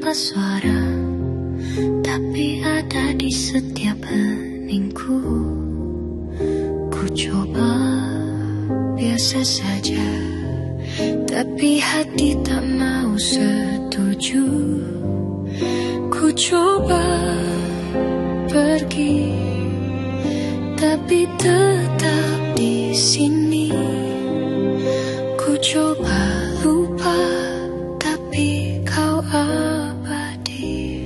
tanpa suara, tapi ada di setiap heningku. Ku coba biasa saja, tapi hati tak mau setuju. Ku coba pergi, tapi tetap di sini. Ku coba lupa, tapi kau abadi.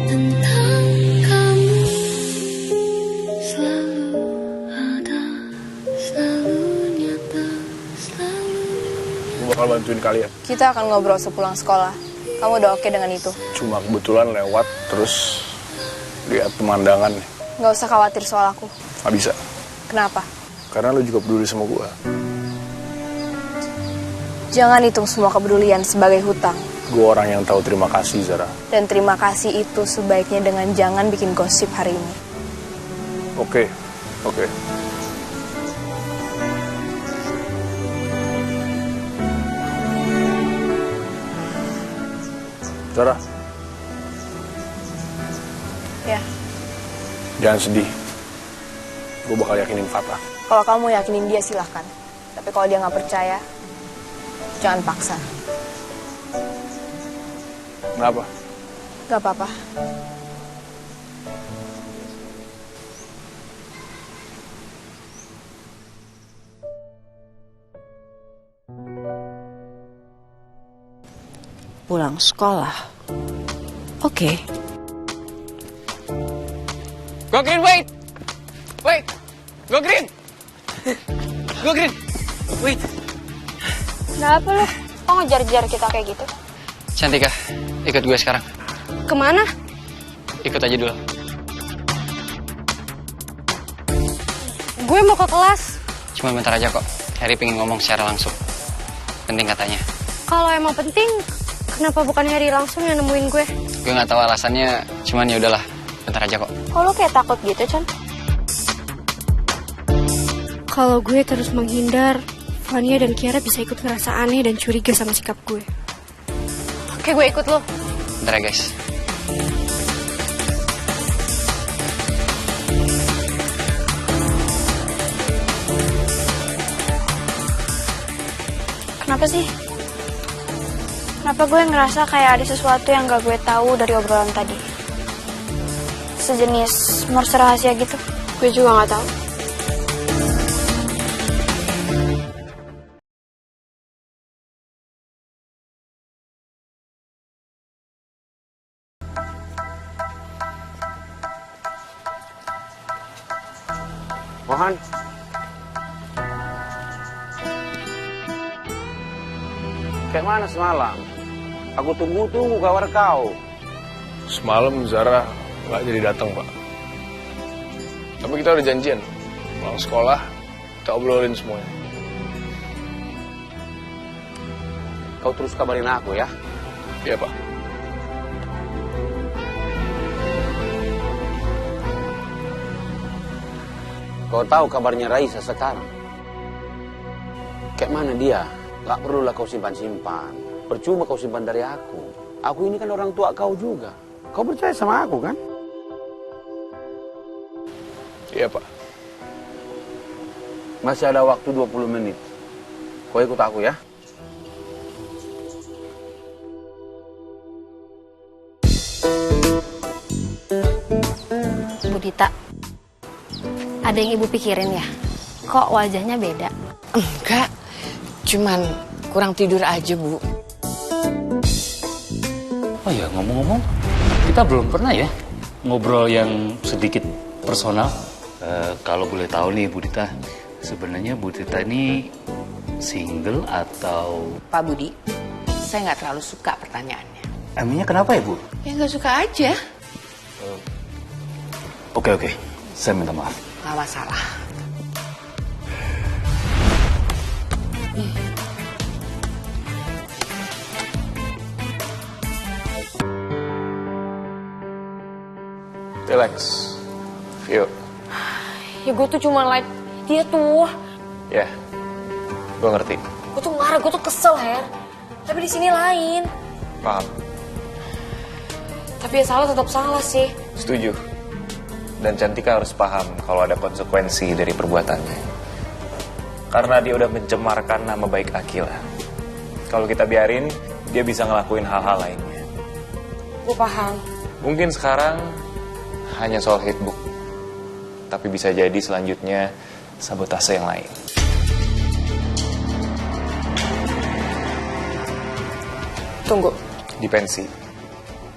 Tentang kamu selalu ada, selalu nyata, selalu. Gue bakal bantuin kalian. Kita akan ngobrol sepulang sekolah. Kamu udah oke dengan itu? Cuma kebetulan lewat terus lihat pemandangan. Nggak usah khawatir soal aku. Gak bisa. Kenapa? Karena lo juga peduli sama gue. Jangan hitung semua kepedulian sebagai hutang. Gue orang yang tahu terima kasih, Zara. Dan terima kasih itu sebaiknya dengan jangan bikin gosip hari ini. Oke. Zara, Ya, jangan sedih. Gue bakal yakinin Fatah. kalau kamu yakinin dia silahkan. Tapi kalau dia nggak percaya, jangan paksa. Kenapa? Gak apa-apa. Pulang sekolah. Oke. Go Green, wait! Wait! Go Green! Go Green! Wait! Kenapa lu? Kok ngejar-jar kita kayak gitu? Cantika, ikut gue sekarang. Kemana? Ikut aja dulu. Gue mau ke kelas. Cuma bentar aja kok. Harry pengen ngomong secara langsung. Penting katanya. Kalau emang penting, kenapa bukan Harry langsung yang nemuin gue? Gue nggak tahu alasannya, cuman ya udahlah. Bentar aja kok. Kok lo kayak takut gitu, Chan? Kalau gue terus menghindar, Vania dan Kiara bisa ikut ngerasa aneh dan curiga sama sikap gue. Oke, gue ikut lo. Bentar ya guys. Kenapa sih? Kenapa gue ngerasa kayak ada sesuatu yang gak gue tahu dari obrolan tadi? Sejenis morse rahasia gitu. Gue juga gak tahu. Mohan. Kayak mana semalam? Aku tunggu-tunggu kabar kau. Semalam Zara nggak jadi datang, Pak. Tapi kita udah janjian. Pulang sekolah, kita obrolin semuanya. Kau terus kabarin aku ya. Iya, Pak. Kau tahu kabarnya Raisa sekarang? Kayak mana dia? Gak perlulah kau simpan-simpan. Percuma kau simpan dari aku. Aku ini kan orang tua kau juga. Kau percaya sama aku kan? Iya, Pak. Masih ada waktu 20 menit. Kau ikut aku ya. Bu Dita, ada yang ibu pikirin ya? Kok wajahnya beda? Enggak, cuman kurang tidur aja, Bu. Oh ya, ngomong-ngomong, kita belum pernah ya ngobrol yang sedikit personal. Kalau boleh tahu nih, Bu Dita, sebenarnya Bu Dita ini single atau... Pak Budi, saya nggak terlalu suka pertanyaannya. Emangnya kenapa ya, Bu? Ya nggak suka aja. Oke, saya minta maaf. Nggak masalah. Relax. Yuk. Ya gue tuh cuma like dia tuh. Ya, gue ngerti. Gue tuh marah, gue tuh kesel, Her. Tapi di sini lain. Paham? Tapi ya salah tetap salah sih. Setuju. Dan Cantika harus paham kalau ada konsekuensi dari perbuatannya. Karena dia udah mencemarkan nama baik Akila. Kalau kita biarin, dia bisa ngelakuin hal-hal lainnya. Gue paham. Mungkin sekarang hanya soal hitbook. Tapi bisa jadi selanjutnya sabotase yang lain. Tunggu. Di pensi,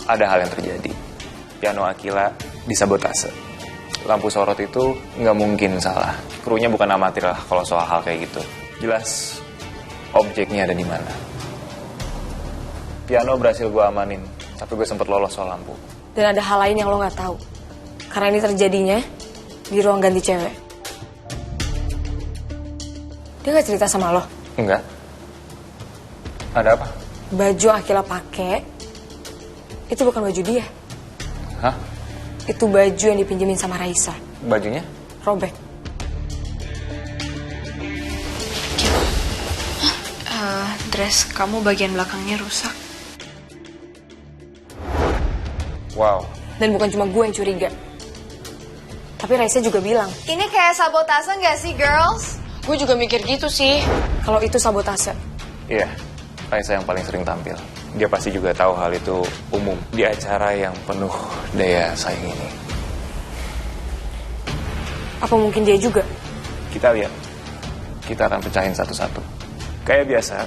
ada hal yang terjadi. Piano Akila disabotase. Lampu sorot itu nggak mungkin salah. Krunya bukan amatir lah kalau soal hal kayak gitu. Jelas objeknya ada di mana. Piano berhasil gue amanin, tapi gue sempet lolos soal lampu. Dan ada hal lain yang lo nggak tahu. Karena ini terjadinya di ruang ganti cewek. Dia nggak cerita sama lo? Enggak. Ada apa? Baju Akila pakai itu bukan baju dia. Hah? Itu baju yang dipinjemin sama Raisa. Bajunya? Robek. Dress kamu bagian belakangnya rusak. Wow. Dan bukan cuma gue yang curiga. Tapi Raisa juga bilang. Ini kayak sabotase nggak sih, girls? Gue juga mikir gitu sih. Kalau itu sabotase. Iya, Raisa yang paling sering tampil. Dia pasti juga tahu hal itu umum di acara yang penuh daya saing ini. Apa mungkin dia juga? Kita lihat. Kita akan pecahin satu-satu. Kayak biasa,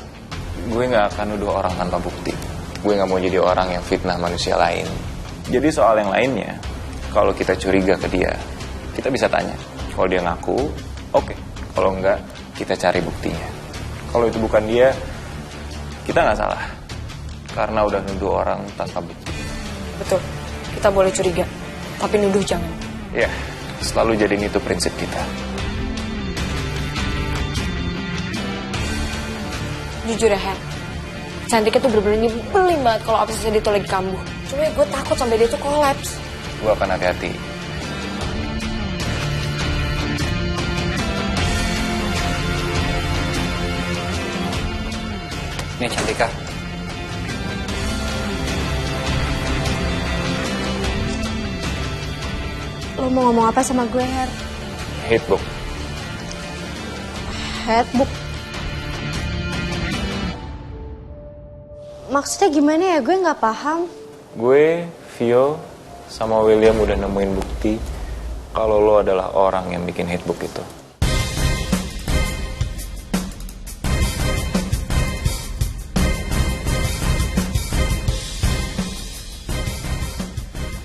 gue gak akan nuduh orang tanpa bukti. Gue gak mau jadi orang yang fitnah manusia lain. Jadi soal yang lainnya, kalau kita curiga ke dia, kita bisa tanya. Kalau dia ngaku, oke. Kalau enggak, kita cari buktinya. Kalau itu bukan dia, kita gak salah. Karena udah nuduh orang tanpa bukti. Betul, kita boleh curiga. Tapi nuduh jangan. Ya, selalu jadiin itu prinsip kita. Jujur ya, Her. Cantiknya tuh bener-bener nyebelin banget kalau obsesi dia tuh lagi kambuh. Cuma ya gue takut sampai dia tuh kolaps. Gue akan hati-hati. Nih Cantika. Lo mau ngomong apa sama gue, Her? Hitbook. Headbook. Maksudnya gimana ya? Gue nggak paham. Gue, Vio, sama William udah nemuin bukti kalau lo adalah orang yang bikin hitbook itu.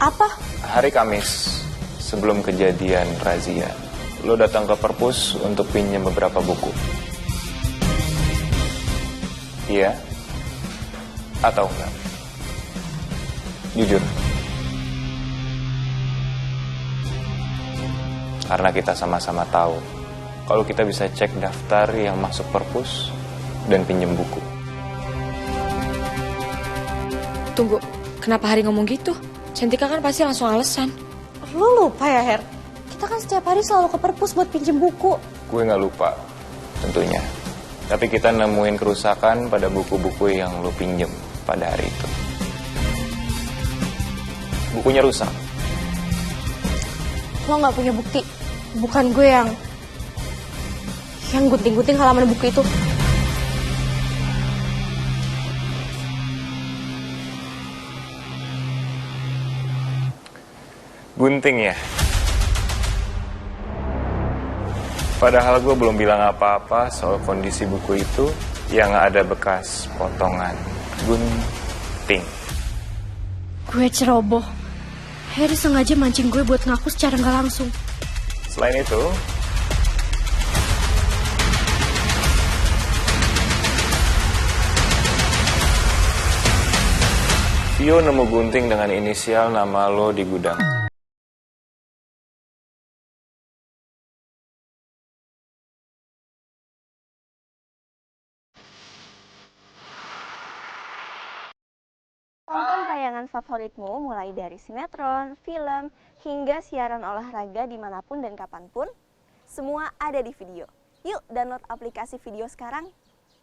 Apa? Hari Kamis, sebelum kejadian razia, lo datang ke perpus untuk pinjam beberapa buku. Iya? Atau enggak? Jujur. Karena kita sama-sama tahu kalau kita bisa cek daftar yang masuk perpus dan pinjam buku. Tunggu, kenapa Hari ngomong gitu? Cantika kan pasti langsung alasan. Lo lupa ya, Her? Kita kan setiap hari selalu ke perpus buat pinjem buku. Gue nggak lupa, tentunya. Tapi kita nemuin kerusakan pada buku-buku yang lo pinjem pada hari itu. Bukunya rusak. Lo nggak punya bukti. Bukan gue yang gunting-gunting halaman buku itu. Gunting ya? Padahal gue belum bilang apa-apa soal kondisi buku itu yang ada bekas potongan gunting. Gue ceroboh. Harry sengaja mancing gue buat ngaku secara nggak langsung. Selain itu, Vio nemu gunting dengan inisial nama lo di gudang. Tonton tayangan favoritmu mulai dari sinetron, film, hingga siaran olahraga dimanapun dan kapanpun. Semua ada di video. Yuk download aplikasi video sekarang.